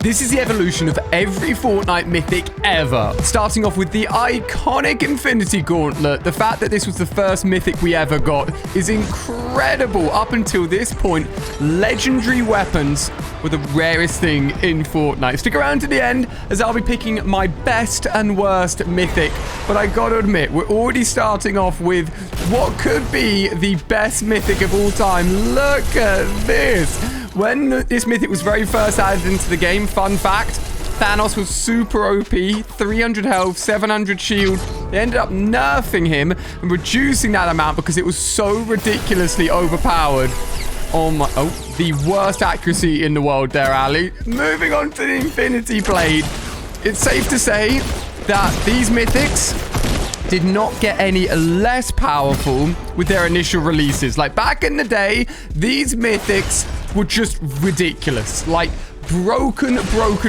This is the evolution of every Fortnite mythic ever. Starting off with the iconic Infinity Gauntlet. The fact that this was the first mythic we ever got is incredible. Up until this point, legendary weapons were the rarest thing in Fortnite. Stick around to the end as I'll be picking my best and worst mythic. But I gotta admit, we're already starting off with what could be the best mythic of all time. Look at this. When this mythic was very first added into the game, fun fact, Thanos was super OP, 300 health, 700 shield. They ended up nerfing him and reducing that amount because it was so ridiculously overpowered. Oh, the worst accuracy in the world there, Ali. Moving on to the Infinity Blade. It's safe to say that these mythics did not get any less powerful with their initial releases. Like back in the day, these mythics were just ridiculous. Like broken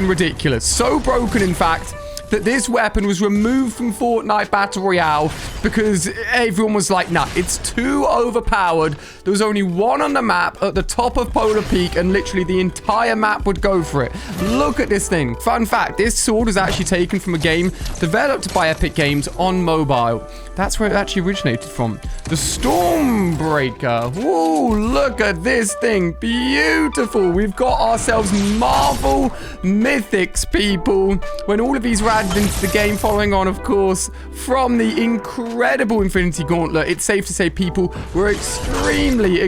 ridiculous. So broken, in fact, that this weapon was removed from Fortnite Battle Royale because everyone was like, nah, it's too overpowered. There was only one on the map at the top of Polar Peak, and literally the entire map would go for it. Look at this thing. Fun fact, this sword was actually taken from a game developed by Epic Games on mobile. That's where it actually originated from. The Stormbreaker. Ooh, look at this thing. Beautiful. We've got ourselves Marvel Mythics, people. When all of these were added into the game, following on, of course, from the incredible Infinity Gauntlet, it's safe to say people were extremely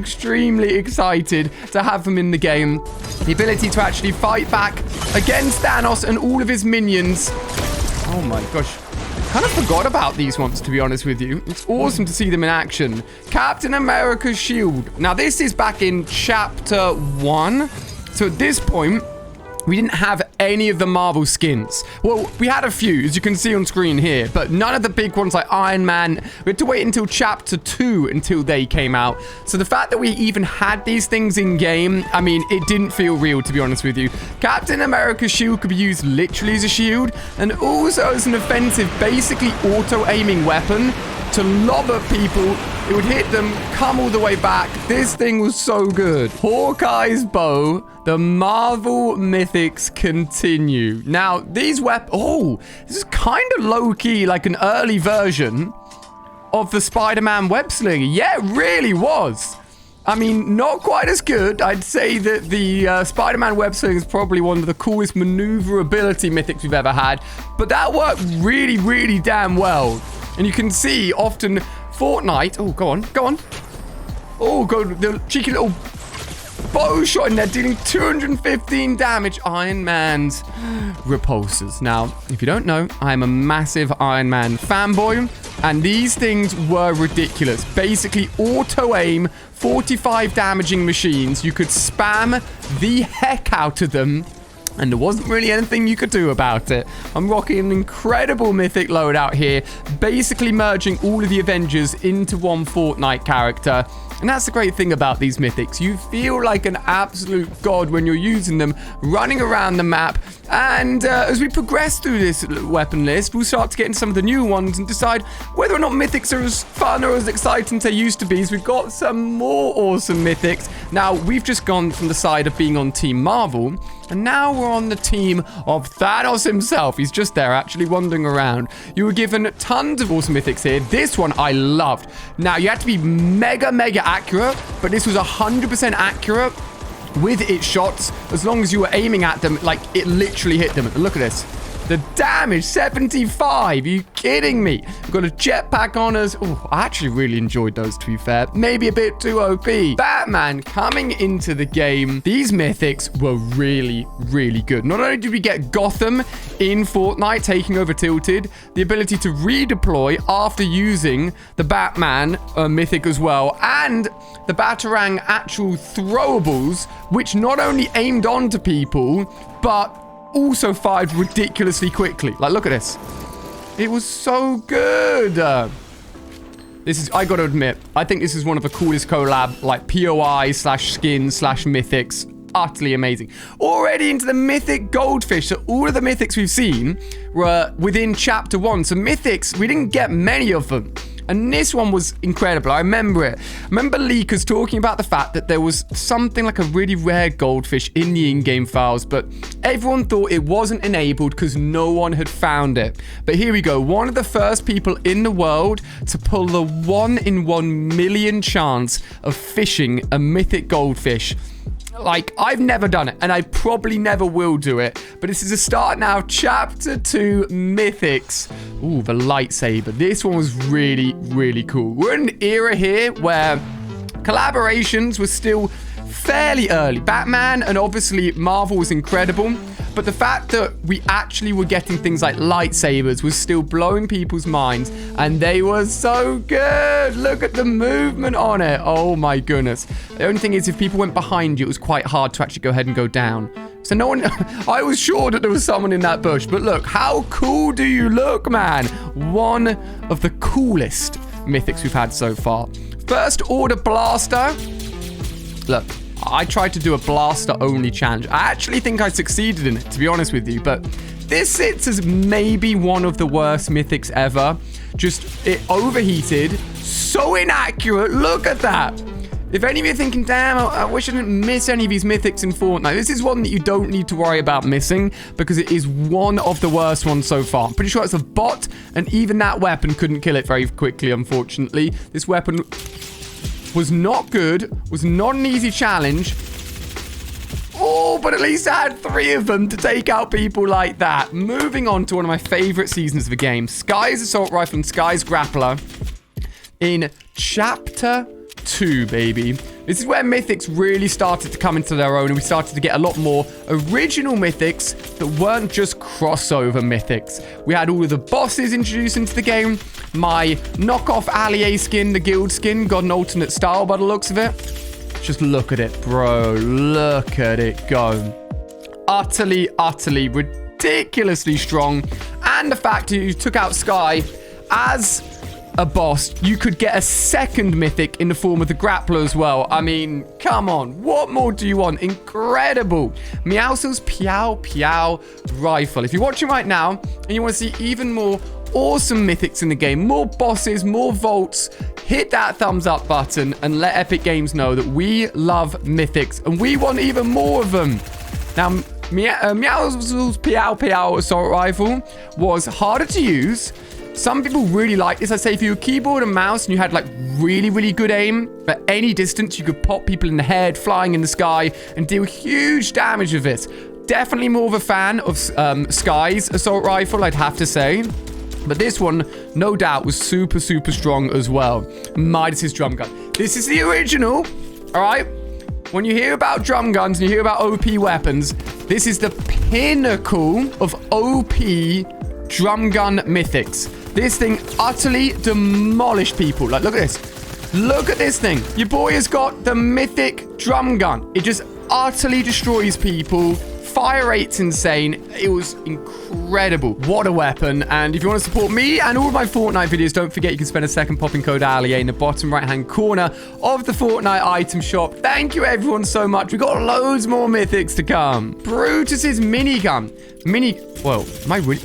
excited to have them in the game. The ability to actually fight back against Thanos and all of his minions. Oh my gosh. Kind of forgot about these ones, to be honest with you. It's awesome to see them in action. Captain America's shield. Now, this is back in Chapter 1. So at this point, we didn't have any of the Marvel skins. Well, we had a few, as you can see on screen here, but none of the big ones like Iron Man. We had to wait until Chapter 2 until they came out. So the fact that we even had these things in game, I mean, it didn't feel real, to be honest with you. Captain America's shield could be used literally as a shield and also as an offensive, basically auto-aiming weapon to lob at people. It would hit them, come all the way back. This thing was so good. Hawkeye's bow. The Marvel Mythics continue. Now, these weapons... Oh, this is kind of low-key, like an early version of the Spider-Man web slinger. Yeah, it really was. I mean, not quite as good. I'd say that the Spider-Man web slinger is probably one of the coolest maneuverability mythics we've ever had. But that worked really damn well. And you can see often Fortnite... Oh, go on. Oh, go the cheeky little bow shot in there, dealing 215 damage. Iron Man's repulsors. Now, if you don't know, I'm a massive Iron Man fanboy, and these things were ridiculous. Basically, auto-aim, 45 damaging machines. You could spam the heck out of them, and there wasn't really anything you could do about it. I'm rocking an incredible mythic loadout here, basically merging all of the Avengers into one Fortnite character. And that's the great thing about these mythics. You feel like an absolute god when you're using them, running around the map. And as we progress through this weapon list, we'll start to get into some of the new ones and decide whether or not mythics are as fun or as exciting as they used to be. So we've got some more awesome mythics. Now, we've just gone from the side of being on Team Marvel, and now we're on the team of Thanos himself. He's just there, actually wandering around. You were given tons of awesome mythics here. This one I loved. Now, you had to be mega accurate, but this was 100% accurate with its shots. As long as you were aiming at them, like, it literally hit them. Look at this. The damage, 75. Are you kidding me? We've got a jetpack on us. Oh, I actually really enjoyed those, to be fair. Maybe a bit too OP. Batman coming into the game. These mythics were really good. Not only did we get Gotham in Fortnite taking over Tilted, the ability to redeploy after using the Batman mythic as well, and the Batarang actual throwables, which not only aimed onto people, but also fired ridiculously quickly. Like, look at this. It was so good. This is, I gotta admit, I think this is one of the coolest collab, like POI/skins/mythics. Utterly amazing. Already into the mythic goldfish. So all of the mythics we've seen were within Chapter 1. So mythics, we didn't get many of them. And this one was incredible. I remember it. I remember leakers talking about the fact that there was something like a really rare goldfish in the in-game files, but everyone thought it wasn't enabled because no one had found it. But here we go. One of the first people in the world to pull the 1 in 1 million chance of fishing a mythic goldfish. Like, I've never done it, and I probably never will do it. But this is a start now. Chapter 2 Mythics. Ooh, the lightsaber. This one was really, really cool. We're in an era here where collaborations were still fairly early. Batman and obviously Marvel was incredible. But the fact that we actually were getting things like lightsabers was still blowing people's minds. And they were so good. Look at the movement on it. Oh my goodness. The only thing is, if people went behind you, it was quite hard to actually go ahead and go down. So no one... I was sure that there was someone in that bush. But look, how cool do you look, man? One of the coolest mythics we've had so far. First order blaster. Look. I tried to do a blaster-only challenge. I actually think I succeeded in it, to be honest with you. But this sits as maybe one of the worst mythics ever. Just, it overheated. So inaccurate. Look at that. If any of you are thinking, damn, I wish I didn't miss any of these mythics in Fortnite. This is one that you don't need to worry about missing because it is one of the worst ones so far. I'm pretty sure it's a bot, and even that weapon couldn't kill it very quickly, unfortunately. This weapon... was not good, was not an easy challenge. Oh, but at least I had 3 of them to take out people like that. Moving on to one of my favorite seasons of the game, Sky's Assault Rifle and Sky's Grappler in Chapter 2, baby. This is where mythics really started to come into their own, and we started to get a lot more original mythics that weren't just crossover mythics. We had all of the bosses introduced into the game. My knockoff allié skin, the guild skin, got an alternate style by the looks of it. Just look at it, bro. Look at it go. Utterly, utterly, ridiculously strong. And the fact that you took out Sky as a boss, you could get a second mythic in the form of the grappler as well. I mean, come on. What more do you want? Incredible. Meowscles Piao Piao Rifle. If you're watching right now and you want to see even more awesome mythics in the game, more bosses, more vaults, hit that thumbs up button and let Epic Games know that we love mythics and we want even more of them. Now, Meowscles Piao Piao Assault Rifle was harder to use. Some people really like this. I say if you were keyboard and mouse and you had like really, really good aim at any distance, you could pop people in the head, flying in the sky, and deal huge damage with this. Definitely more of a fan of Sky's Assault Rifle, I'd have to say. But this one, no doubt, was super, super strong as well. Midas's drum gun. This is the original, all right? When you hear about drum guns and you hear about OP weapons, this is the pinnacle of OP drum gun mythics. This thing utterly demolished people. Like, look at this. Look at this thing. Your boy has got the mythic drum gun. It just utterly destroys people. Fire rate's insane. It was incredible. What a weapon. And if you want to support me and all of my Fortnite videos, don't forget you can spend a second popping code ALIA in the bottom right-hand corner of the Fortnite item shop. Thank you, everyone, so much. We've got loads more mythics to come. Brutus's minigun. Whoa, am I really...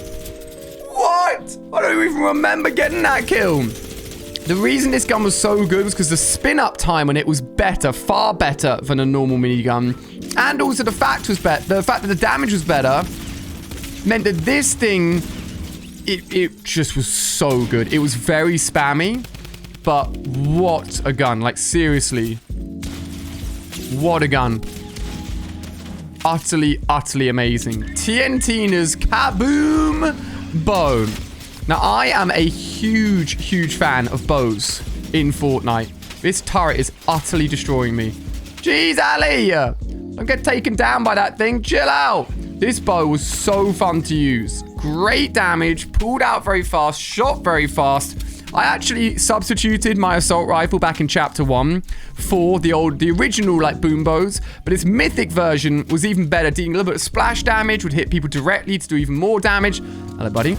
What? I don't even remember getting that kill. The reason this gun was so good was because the spin-up time on it was better, far better than a normal minigun. And also the fact that the damage was better meant that this thing, it just was so good. It was very spammy, but what a gun. Like, seriously. What a gun. Utterly, utterly amazing. TNTina's Kaboom bow. Now, I am a huge, huge fan of bows in Fortnite. This turret is utterly destroying me. Jeez, Ali! Don't get taken down by that thing. Chill out. This bow was so fun to use. Great damage. Pulled out very fast. Shot very fast. I actually substituted my assault rifle back in Chapter 1 for the original, like, boom bows. But its mythic version was even better. Dealing a little bit of splash damage. Would hit people directly to do even more damage. Hello, buddy.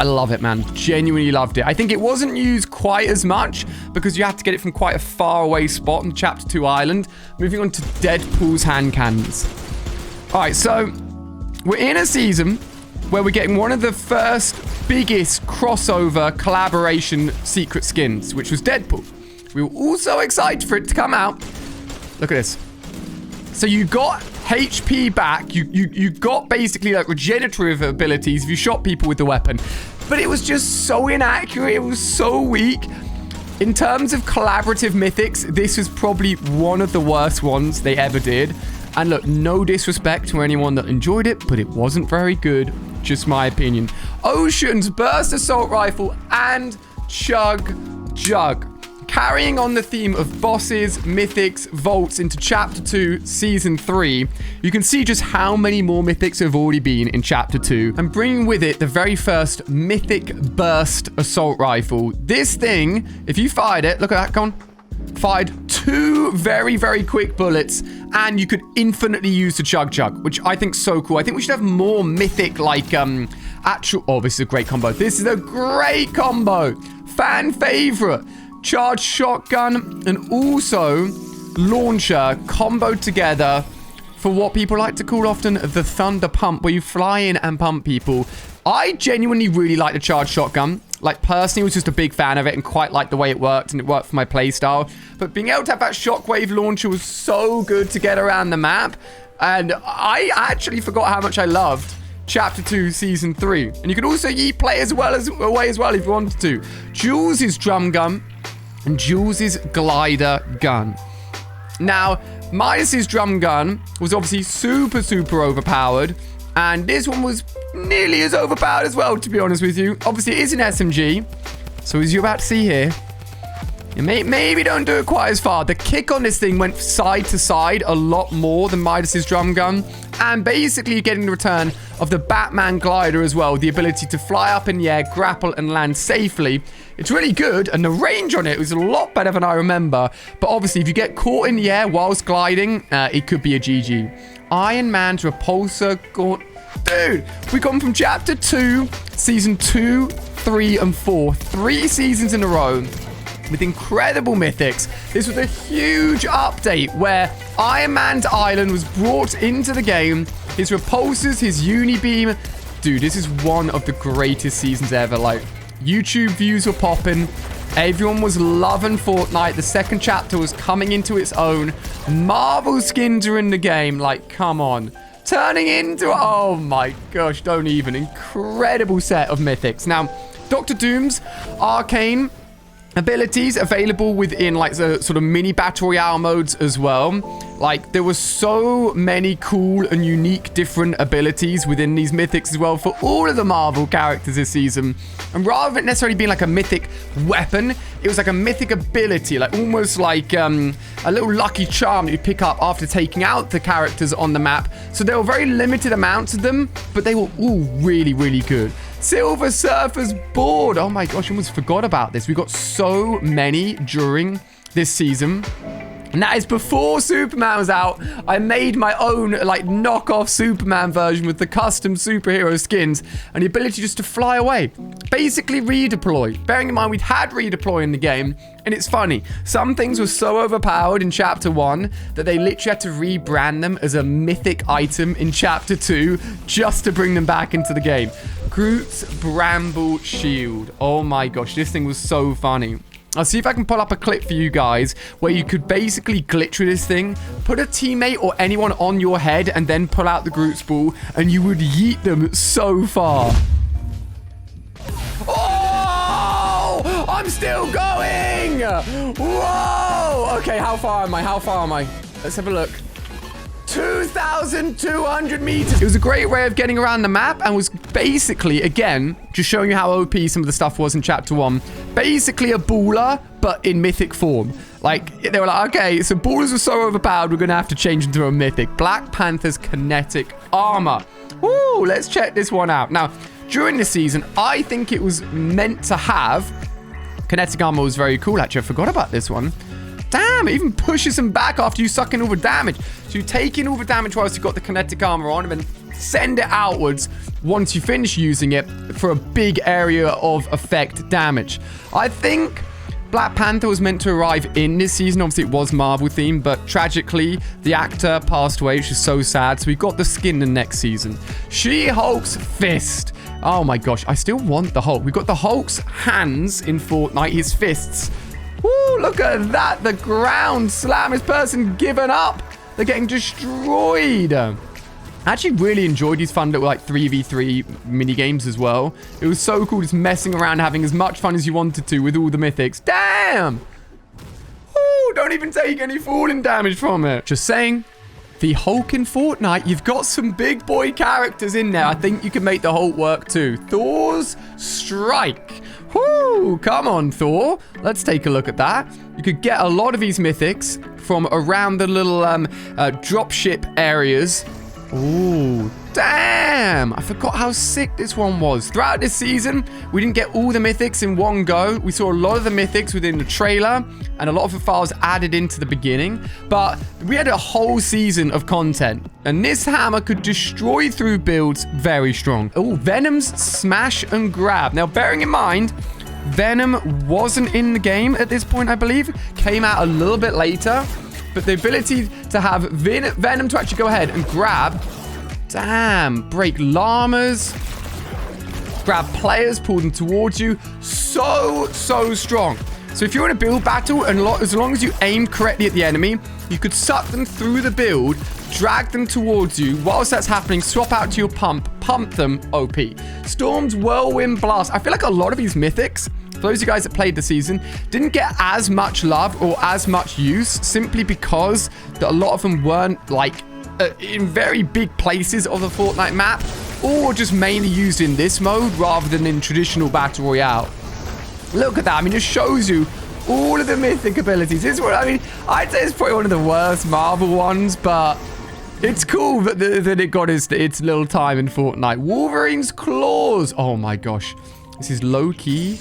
I love it, man. Genuinely loved it. I think it wasn't used quite as much because you had to get it from quite a far away spot on Chapter 2 Island. Moving on to Deadpool's hand cannons. All right, so we're in a season where we're getting one of the first biggest crossover collaboration secret skins, which was Deadpool. We were also excited for it to come out. Look at this. So you got HP back. You got basically like regenerative abilities if you shot people with the weapon. But it was just so inaccurate. It was so weak. In terms of collaborative mythics, this was probably one of the worst ones they ever did. And look, no disrespect to anyone that enjoyed it, but it wasn't very good. Just my opinion. Ocean's Burst Assault Rifle and Chug Jug. Carrying on the theme of bosses, mythics, vaults into Chapter 2, Season 3, you can see just how many more mythics have already been in Chapter 2, and bringing with it the very first Mythic Burst Assault Rifle. This thing, if you fired it, look at that, come on, fired 2 very, very quick bullets, and you could infinitely use the Chug Jug, which I think is so cool. I think we should have more mythic, like, actual... Oh, this is a great combo. This is a great combo. Fan favorite. Charged shotgun and also launcher comboed together for what people like to call often the thunder pump, where you fly in and pump people. I genuinely really like the charged shotgun. Like, personally, was just a big fan of it and quite liked the way it worked, and it worked for my playstyle. But being able to have that shockwave launcher was so good to get around the map. And I actually forgot how much I loved Chapter 2, Season 3. And you could also yeet players away as well if you wanted to. Jules' drum gun and Jules' glider gun. Now, Midas's drum gun was obviously super, super overpowered. And this one was nearly as overpowered as well, to be honest with you. Obviously, it is an SMG. So as you're about to see here, you maybe don't do it quite as far. The kick on this thing went side to side a lot more than Midas's drum gun. And basically, you're getting the return of the Batman glider as well. The ability to fly up in the air, grapple, and land safely. It's really good. And the range on it was a lot better than I remember. But obviously, if you get caught in the air whilst gliding, it could be a GG. Iron Man's repulsor gaunt. Dude, we come from Chapter 2, Season 2, 3, and 4. 3 seasons in a row with incredible mythics. This was a huge update where Iron Man's Island was brought into the game. His repulsors, his unibeam. Dude, this is one of the greatest seasons ever. Like, YouTube views were popping. Everyone was loving Fortnite. The second chapter was coming into its own. Marvel skins are in the game. Like, come on. Turning into... Oh my gosh, don't even. Incredible set of mythics. Now, Dr. Doom's arcane abilities available within like the sort of mini battle royale modes as well. Like, there were so many cool and unique different abilities within these mythics as well for all of the Marvel characters this season. And rather than necessarily being like a mythic weapon, it was like a mythic ability, like almost like a little lucky charm that you pick up after taking out the characters on the map. So there were very limited amounts of them, but they were all really, really good. Silver Surfer's board. Oh my gosh, I almost forgot about this. We got so many during this season. And that is before Superman was out. I made my own, like, knockoff Superman version with the custom superhero skins and the ability just to fly away. Basically redeploy. Bearing in mind, we'd had redeploy in the game. And it's funny. Some things were so overpowered in Chapter 1 that they literally had to rebrand them as a mythic item in Chapter 2 just to bring them back into the game. Groot's Bramble Shield. Oh my gosh, this thing was so funny. I'll see if I can pull up a clip for you guys where you could basically glitch with this thing, put a teammate or anyone on your head, and then pull out the Groot's ball, and you would yeet them so far. Oh! I'm still going! Whoa! Okay, how far am I? How far am I? Let's have a look. 2,200 meters. It was a great way of getting around the map and was basically, again, just showing you how OP some of the stuff was in Chapter 1. Basically a baller, but in mythic form. Like, they were like, okay, so ballers were so overpowered, we're going to have to change into a mythic. Black Panther's kinetic armor. Woo, let's check this one out. Now, during this season, I think it was meant to have... Kinetic armor was very cool. Actually, I forgot about this one. Damn, it even pushes him back after you suck in all the damage. So you take in all the damage whilst you've got the kinetic armor on, and then send it outwards once you finish using it for a big area of effect damage. I think Black Panther was meant to arrive in this season. Obviously, it was Marvel themed, but tragically, the actor passed away, which is so sad. So we got the skin the next season. She-Hulk's fist. Oh my gosh, I still want the Hulk. We got the Hulk's hands in Fortnite, his fists. Woo, look at that. The ground slam. This person given up. They're getting destroyed. I actually really enjoyed these fun little like 3v3 mini games as well. It was so cool just messing around, having as much fun as you wanted to with all the mythics. Damn! Ooh, don't even take any falling damage from it. Just saying, the Hulk in Fortnite, you've got some big boy characters in there. I think you can make the Hulk work too. Thor's Strike. Whoo! Come on, Thor. Let's take a look at that. You could get a lot of these mythics from around the little dropship areas. Ooh, damn! I forgot how sick this one was. Throughout this season, we didn't get all the mythics in one go. We saw a lot of the mythics within the trailer, and a lot of the files added into the beginning. But we had a whole season of content, and this hammer could destroy through builds very strong. Oh, Venom's Smash and Grab. Now, bearing in mind, Venom wasn't in the game at this point, I believe. Came out a little bit later. But the ability to have Venom to actually go ahead and grab, damn, break llamas, grab players, pull them towards you, so strong. So if you're in a build battle, and as long as you aim correctly at the enemy, you could suck them through the build, drag them towards you. Whilst that's happening, swap out to your pump them, OP. Storm's Whirlwind Blast. I feel like a lot of these mythics, for those of you guys that played the season, didn't get as much love or as much use simply because a lot of them weren't like in very big places of the Fortnite map, or just mainly used in this mode rather than in traditional Battle Royale. Look at that. I mean, it shows you all of the mythic abilities. This one, I mean, I'd say it's probably one of the worst Marvel ones, but it's cool that it got its little time in Fortnite. Wolverine's Claws. Oh my gosh. This is low-key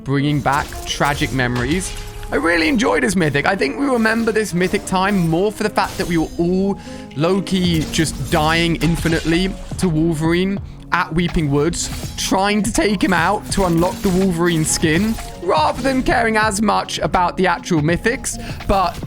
bringing back tragic memories. I really enjoyed this mythic. I think we remember this mythic time more for the fact that we were all low-key just dying infinitely to Wolverine at Weeping Woods, trying to take him out to unlock the Wolverine skin, rather than caring as much about the actual mythics. But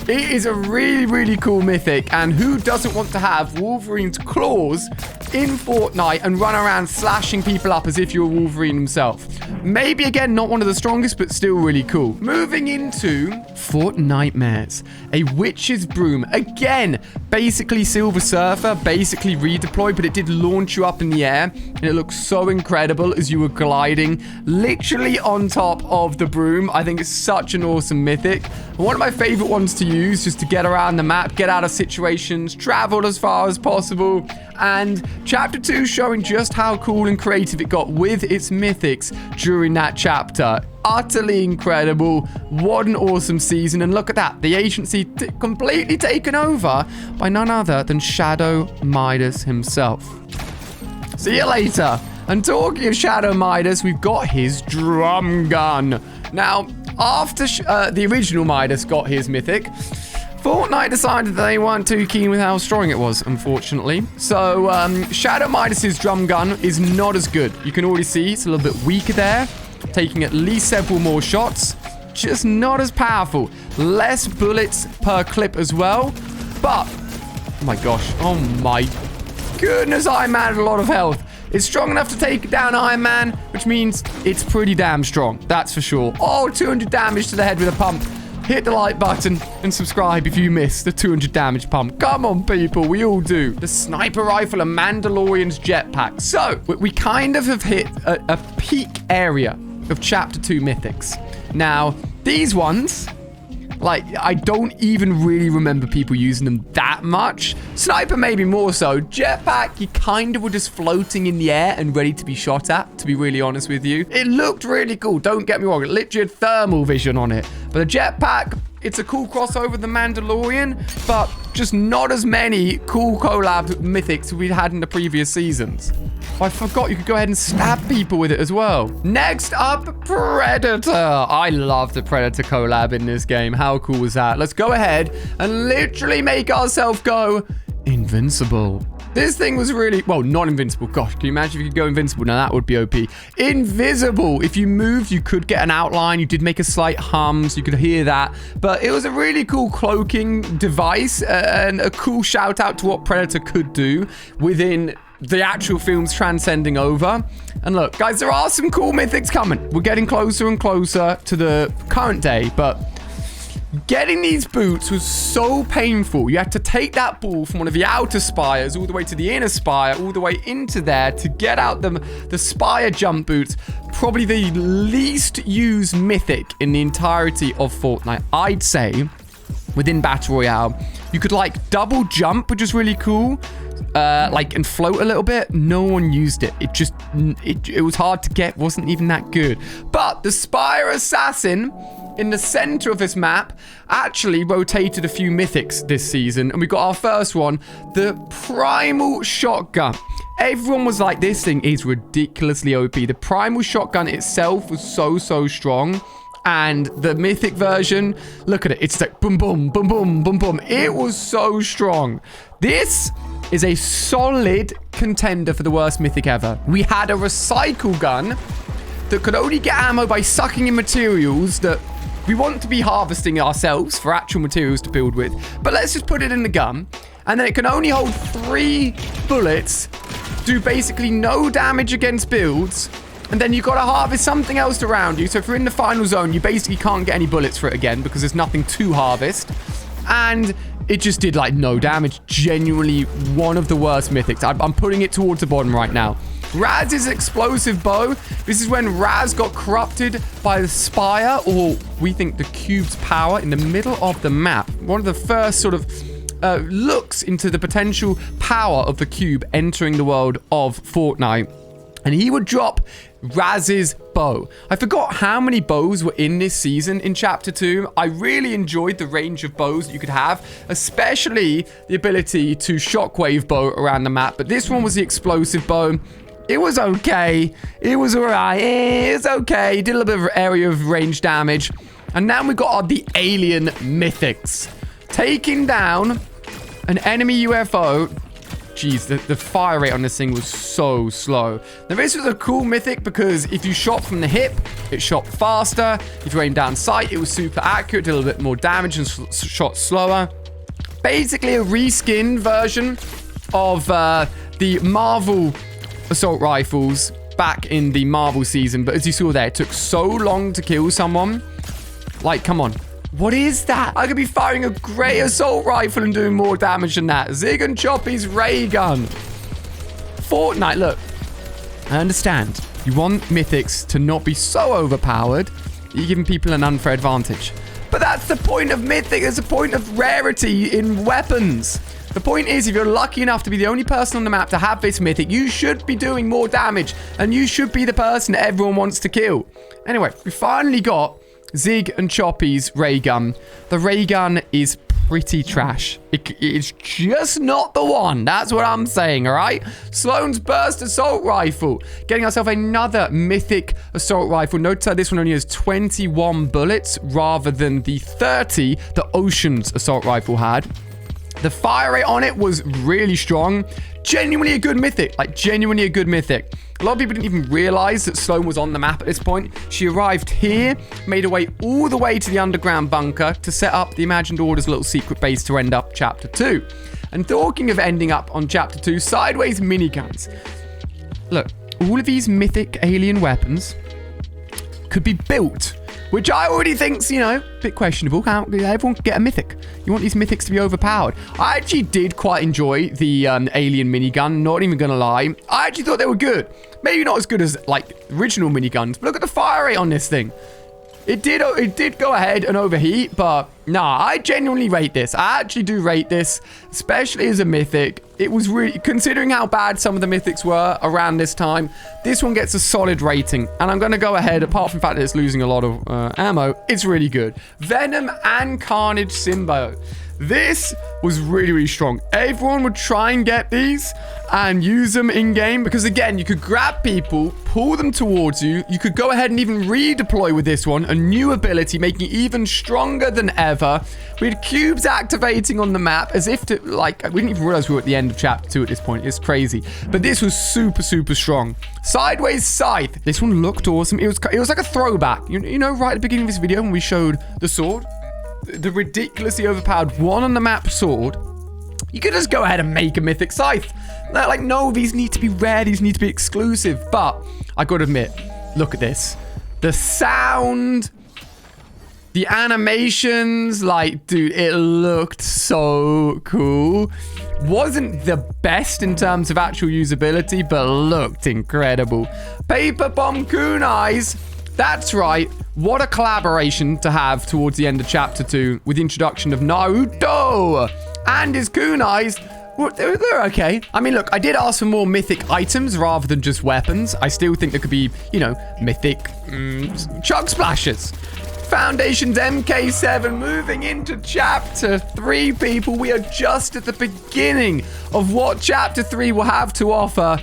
it is a really cool mythic, and who doesn't want to have Wolverine's claws in Fortnite and run around slashing people up as if you're Wolverine himself? Maybe, again, not one of the strongest, but still really cool. Moving into Fortnitemares, a witch's broom. Again, basically Silver Surfer, basically redeployed, but it did launch you up in the air, and it looks so incredible as you were gliding literally on top of the broom. I think it's such an awesome mythic. One of my favorite ones to use just to get around the map, get out of situations, travel as far as possible. And chapter 2 showing just how cool and creative it got with its mythics during that chapter. Utterly incredible. What an awesome season. And look at that. The agency completely taken over by none other than Shadow Midas himself. See you later. And talking of Shadow Midas, we've got his drum gun. Now, after the original Midas got his mythic, Fortnite decided that they weren't too keen with how strong it was, unfortunately. So, Shadow Midas's drum gun is not as good. You can already see it's a little bit weaker there, taking at least several more shots. Just not as powerful. Less bullets per clip as well. But, oh my gosh, oh my goodness, Iron Man had a lot of health. It's strong enough to take down Iron Man, which means it's pretty damn strong. That's for sure. Oh, 200 damage to the head with a pump. Hit the like button and subscribe if you missed the 200 damage pump. Come on, people. We all do. The sniper rifle and Mandalorian's jetpack. So, we kind of have hit a peak area of Chapter 2 mythics. Now, these ones, like, I don't even really remember people using them that much. Sniper maybe more so. Jetpack, you kind of were just floating in the air and ready to be shot at, to be really honest with you. It looked really cool, don't get me wrong. It literally had thermal vision on it. But the jetpack, it's a cool crossover with the Mandalorian, but just not as many cool collab mythics we had in the previous seasons. I forgot you could go ahead and stab people with it as well. Next up, Predator. I love the Predator collab in this game. How cool was that? Let's go ahead and literally make ourselves go invincible. This thing was really, well, not invincible. Gosh, can you imagine if you could go invincible? Now, that would be OP. Invisible. If you moved, you could get an outline. You did make a slight hum, so you could hear that. But it was a really cool cloaking device and a cool shout out to what Predator could do within the actual film's transcending over. And look, guys, there are some cool mythics coming. We're getting closer and closer to the current day, but getting these boots was so painful. You had to take that ball from one of the outer spires all the way to the inner spire, all the way into there to get out the spire jump boots. Probably the least used mythic in the entirety of Fortnite, I'd say, within Battle Royale. You could like double jump, which is really cool. And float a little bit. No one used it. It was hard to get. Wasn't even that good. But the Spire Assassin in the center of this map actually rotated a few mythics this season, and we got our first one, the Primal Shotgun. Everyone was like, this thing is ridiculously OP. The Primal Shotgun itself was so strong. And the mythic version, look at it. It's like boom, boom, boom, boom, boom, boom. It was so strong. This is a solid contender for the worst mythic ever. We had a recycle gun that could only get ammo by sucking in materials that we want to be harvesting ourselves for actual materials to build with. But let's just put it in the gun. And then it can only hold 3 bullets, do basically no damage against builds. And then you've got to harvest something else around you. So if you're in the final zone, you basically can't get any bullets for it again because there's nothing to harvest. And it just did like no damage. Genuinely one of the worst mythics. I'm putting it towards the bottom right now. Raz's explosive bow. This is when Raz got corrupted by the spire, or we think the cube's power, in the middle of the map. One of the first sort of looks into the potential power of the cube entering the world of Fortnite. And he would drop Raz's bow. I forgot how many bows were in this season in Chapter 2. I really enjoyed the range of bows that you could have, especially the ability to shockwave bow around the map. But this one was the explosive bow. It was okay. It was alright. It's okay. Did a little bit of area of range damage. And now we got the alien mythics. Taking down an enemy UFO. Jeez, the fire rate on this thing was so slow. Now, this was a cool mythic because if you shot from the hip, it shot faster. If you aimed down sight, it was super accurate, did a little bit more damage and shot slower. Basically, a reskinned version of the Marvel assault rifles back in the Marvel season. But as you saw there, it took so long to kill someone. Like, come on. What is that? I could be firing a grey assault rifle and doing more damage than that. Zig and Choppy's ray gun. Fortnite, look. I understand. You want mythics to not be so overpowered. You're giving people an unfair advantage. But that's the point of mythic. It's a point of rarity in weapons. The point is, if you're lucky enough to be the only person on the map to have this mythic, you should be doing more damage. And you should be the person everyone wants to kill. Anyway, we finally got Zig and Choppy's ray gun. The ray gun is pretty trash. It's just not the one. That's what I'm saying, all right? Sloan's burst assault rifle. Getting ourselves another mythic assault rifle. Notice how this one only has 21 bullets rather than the 30 that Ocean's assault rifle had. The fire rate on it was really strong. Genuinely a good mythic. Like, genuinely a good mythic. A lot of people didn't even realize that Sloan was on the map at this point. She arrived here, made her way all the way to the underground bunker to set up the Imagined Order's little secret base to end up Chapter 2. And talking of ending up on Chapter 2, sideways miniguns. Look, all of these mythic alien weapons could be built, which I already think's, you know, a bit questionable. How everyone can get a mythic? You want these mythics to be overpowered. I actually did quite enjoy the alien minigun, not even gonna lie. I actually thought they were good. Maybe not as good as, like, original miniguns, but look at the fire rate on this thing. It did go ahead and overheat, but nah, I genuinely rate this. I actually do rate this, especially as a mythic. It was really, considering how bad some of the mythics were around this time, this one gets a solid rating. And I'm going to go ahead, apart from the fact that it's losing a lot of ammo, it's really good. Venom and Carnage Symbiote. This was really, really strong. Everyone would try and get these and use them in-game because, again, you could grab people, pull them towards you. You could go ahead and even redeploy with this one, a new ability, making it even stronger than ever. We had cubes activating on the map as if to, like, we didn't even realize we were at the end of chapter 2 at this point. It's crazy. But this was super, super strong. Sideways Scythe. This one looked awesome. It was like a throwback. You know, right at the beginning of this video when we showed the sword? The ridiculously overpowered one on the map sword. You could just go ahead and make a mythic scythe. Like, no, these need to be rare. These need to be exclusive. But I gotta admit, look at this. The sound, the animations, like, dude, it looked so cool. Wasn't the best in terms of actual usability, but looked incredible. Paper Bomb Kunais. That's right. What a collaboration to have towards the end of Chapter 2 with the introduction of Naruto and his kunais. Well, they're okay. I mean, look, I did ask for more mythic items rather than just weapons. I still think there could be, you know, mythic chug splashes. Foundations MK7 moving into Chapter 3, people. We are just at the beginning of what Chapter 3 will have to offer.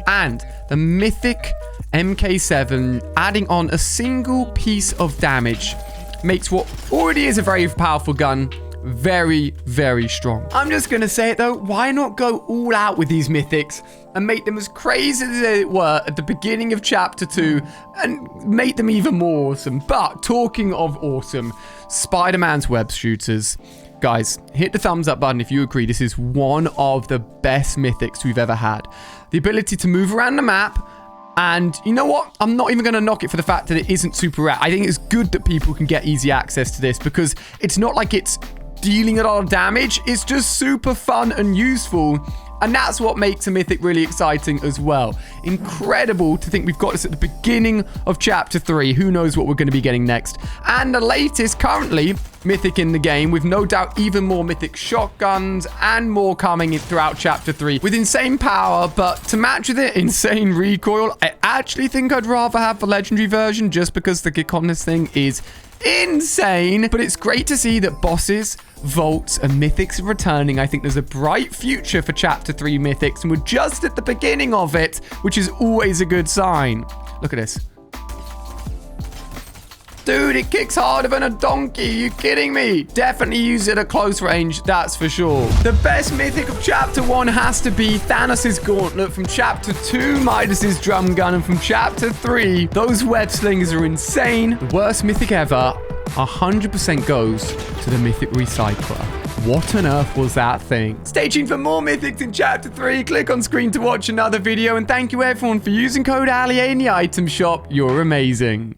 And the mythic MK7 adding on a single piece of damage makes what already is a very powerful gun very, very strong. I'm just gonna say it though, why not go all out with these mythics and make them as crazy as they were at the beginning of Chapter 2 and make them even more awesome. But talking of awesome, Spider-Man's web shooters. Guys, hit the thumbs up button if you agree this is one of the best mythics we've ever had. The ability to move around the map. And you know what? I'm not even going to knock it for the fact that it isn't super rare. I think it's good that people can get easy access to this because it's not like it's dealing a lot of damage. It's just super fun and useful. And that's what makes a mythic really exciting as well. Incredible to think we've got this at the beginning of Chapter 3. Who knows what we're going to be getting next. And the latest currently mythic in the game with no doubt even more mythic shotguns and more coming in throughout Chapter 3 with insane power. But to match with it, insane recoil. I actually think I'd rather have the legendary version just because the kick on this thing is insane. But it's great to see that bosses, vaults, and mythics are returning. I think there's a bright future for Chapter 3 mythics, and we're just at the beginning of it, which is always a good sign. Look at this. Dude, it kicks harder than a donkey. You kidding me? Definitely use it at close range, that's for sure. The best mythic of Chapter 1 has to be Thanos' Gauntlet. From Chapter 2, Midas's Drum Gun. And from Chapter 3, those web slings are insane. The worst mythic ever 100% goes to the Mythic Recycler. What on earth was that thing? Stay tuned for more mythics in Chapter 3. Click on screen to watch another video. And thank you everyone for using code ALIA in the item shop. You're amazing.